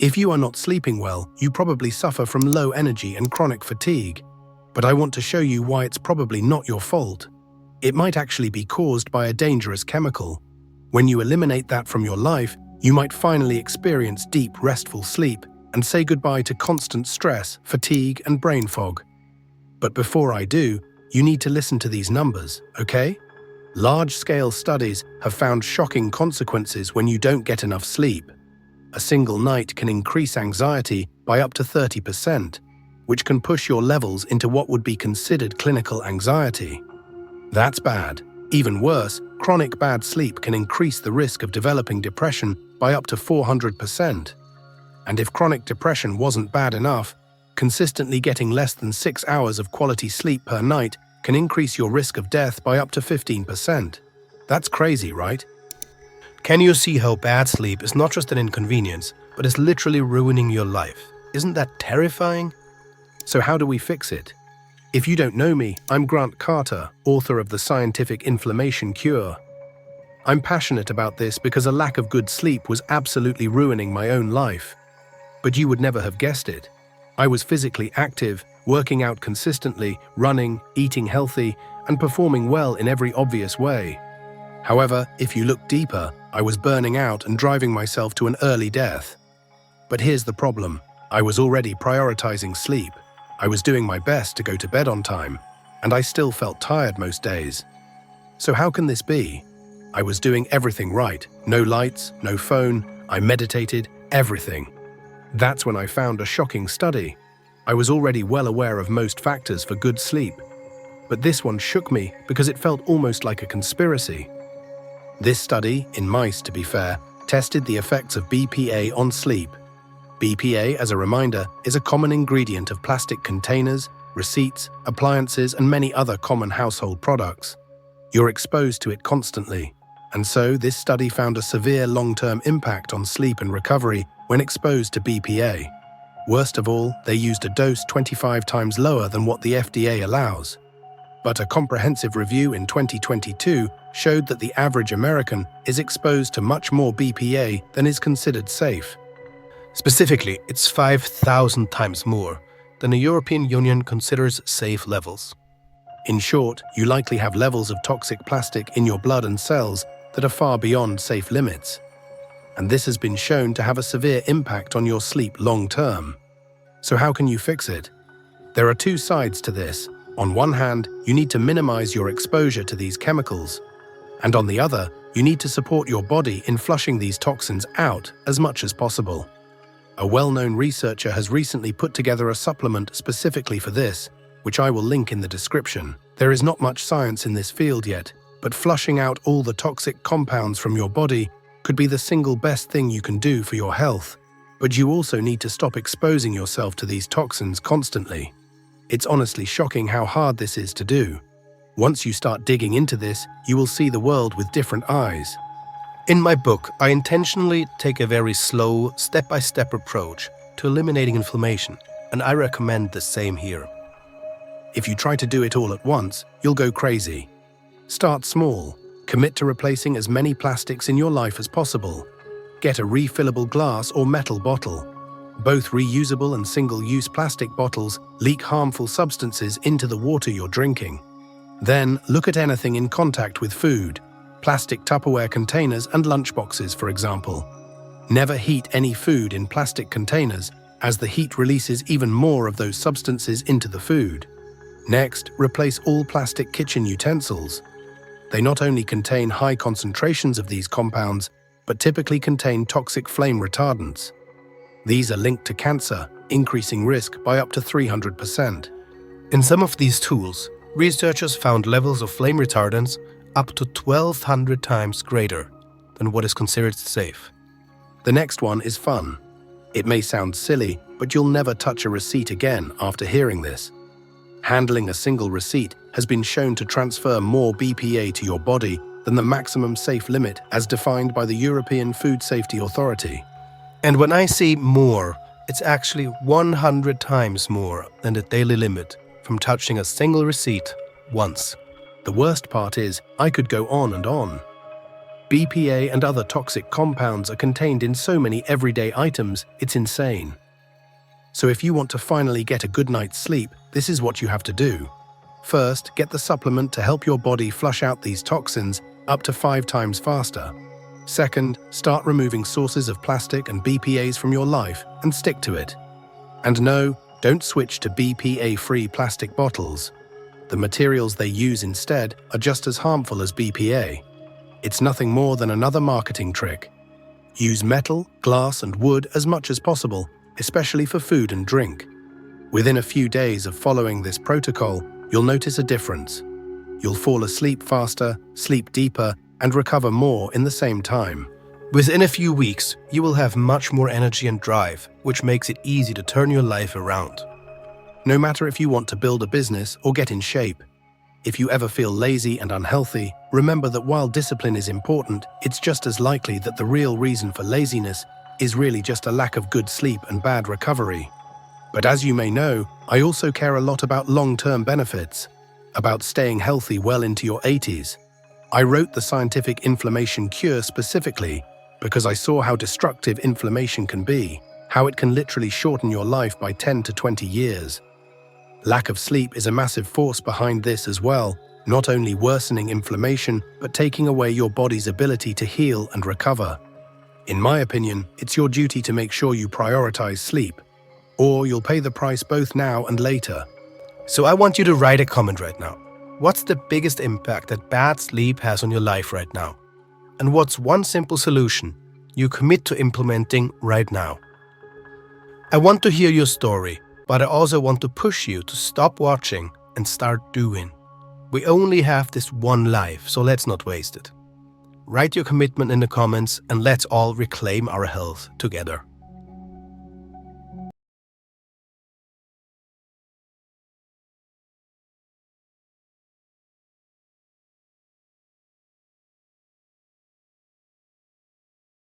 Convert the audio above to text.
If you are not sleeping well, you probably suffer from low energy and chronic fatigue. But I want to show you why it's probably not your fault. It might actually be caused by a dangerous chemical. When you eliminate that from your life, you might finally experience deep, restful sleep and say goodbye to constant stress, fatigue, and brain fog. But before I do, you need to listen to these numbers, okay? Large-scale studies have found shocking consequences when you don't get enough sleep. A single night can increase anxiety by up to 30%, which can push your levels into what would be considered clinical anxiety. That's bad. Even worse, chronic bad sleep can increase the risk of developing depression by up to 400%. And if chronic depression wasn't bad enough, consistently getting less than 6 hours of quality sleep per night can increase your risk of death by up to 15%. That's crazy, right? Can you see how bad sleep is not just an inconvenience, but is literally ruining your life? Isn't that terrifying? So how do we fix it? If you don't know me, I'm Grant Carter, author of The Scientific Inflammation Cure. I'm passionate about this because a lack of good sleep was absolutely ruining my own life. But you would never have guessed it. I was physically active, working out consistently, running, eating healthy, and performing well in every obvious way. However, if you look deeper, I was burning out and driving myself to an early death. But here's the problem. I was already prioritizing sleep. I was doing my best to go to bed on time, and I still felt tired most days. So how can this be? I was doing everything right. No lights, no phone, I meditated, everything. That's when I found a shocking study. I was already well aware of most factors for good sleep, but this one shook me because it felt almost like a conspiracy. This study, in mice to be fair, tested the effects of BPA on sleep. BPA, as a reminder, is a common ingredient of plastic containers, receipts, appliances, and many other common household products. You're exposed to it constantly, and so this study found a severe long-term impact on sleep and recovery when exposed to BPA. Worst of all, they used a dose 25 times lower than what the FDA allows. But a comprehensive review in 2022 showed that the average American is exposed to much more BPA than is considered safe. Specifically, it's 5,000 times more than the European Union considers safe levels. In short, you likely have levels of toxic plastic in your blood and cells that are far beyond safe limits. And this has been shown to have a severe impact on your sleep long term. So how can you fix it? There are two sides to this. On one hand, you need to minimize your exposure to these chemicals. And on the other, you need to support your body in flushing these toxins out as much as possible. A well-known researcher has recently put together a supplement specifically for this, which I will link in the description. There is not much science in this field yet, but flushing out all the toxic compounds from your body could be the single best thing you can do for your health. But you also need to stop exposing yourself to these toxins constantly. It's honestly shocking how hard this is to do. Once you start digging into this, you will see the world with different eyes. In my book, I intentionally take a very slow, step-by-step approach to eliminating inflammation, and I recommend the same here. If you try to do it all at once, you'll go crazy. Start small. Commit to replacing as many plastics in your life as possible. Get a refillable glass or metal bottle. Both reusable and single-use plastic bottles leak harmful substances into the water you're drinking. Then, look at anything in contact with food. Plastic Tupperware containers and lunchboxes, for example. Never heat any food in plastic containers, as the heat releases even more of those substances into the food. Next, replace all plastic kitchen utensils. They not only contain high concentrations of these compounds, but typically contain toxic flame retardants. These are linked to cancer, increasing risk by up to 300%. In some of these tools, researchers found levels of flame retardants up to 1,200 times greater than what is considered safe. The next one is fun. It may sound silly, but you'll never touch a receipt again after hearing this. Handling a single receipt has been shown to transfer more BPA to your body than the maximum safe limit as defined by the European Food Safety Authority. And when I say more, it's actually 100 times more than the daily limit from touching a single receipt once. The worst part is, I could go on and on. BPA and other toxic compounds are contained in so many everyday items, it's insane. So if you want to finally get a good night's sleep, this is what you have to do. First, get the supplement to help your body flush out these toxins up to 5 times faster. Second, start removing sources of plastic and BPAs from your life and stick to it. And no, don't switch to BPA-free plastic bottles. The materials they use instead are just as harmful as BPA. It's nothing more than another marketing trick. Use metal, glass, and wood as much as possible, especially for food and drink. Within a few days of following this protocol, you'll notice a difference. You'll fall asleep faster, sleep deeper, and recover more in the same time. Within a few weeks, you will have much more energy and drive, which makes it easy to turn your life around. No matter if you want to build a business or get in shape, if you ever feel lazy and unhealthy, remember that while discipline is important, it's just as likely that the real reason for laziness is really just a lack of good sleep and bad recovery. But as you may know, I also care a lot about long-term benefits, about staying healthy well into your 80s. I wrote the scientific inflammation cure specifically because I saw how destructive inflammation can be, how it can literally shorten your life by 10 to 20 years. Lack of sleep is a massive force behind this as well, not only worsening inflammation, but taking away your body's ability to heal and recover. In my opinion, it's your duty to make sure you prioritize sleep, or you'll pay the price both now and later. So I want you to write a comment right now. What's the biggest impact that bad sleep has on your life right now? And what's one simple solution you commit to implementing right now? I want to hear your story, but I also want to push you to stop watching and start doing. We only have this one life, so let's not waste it. Write your commitment in the comments and let's all reclaim our health together.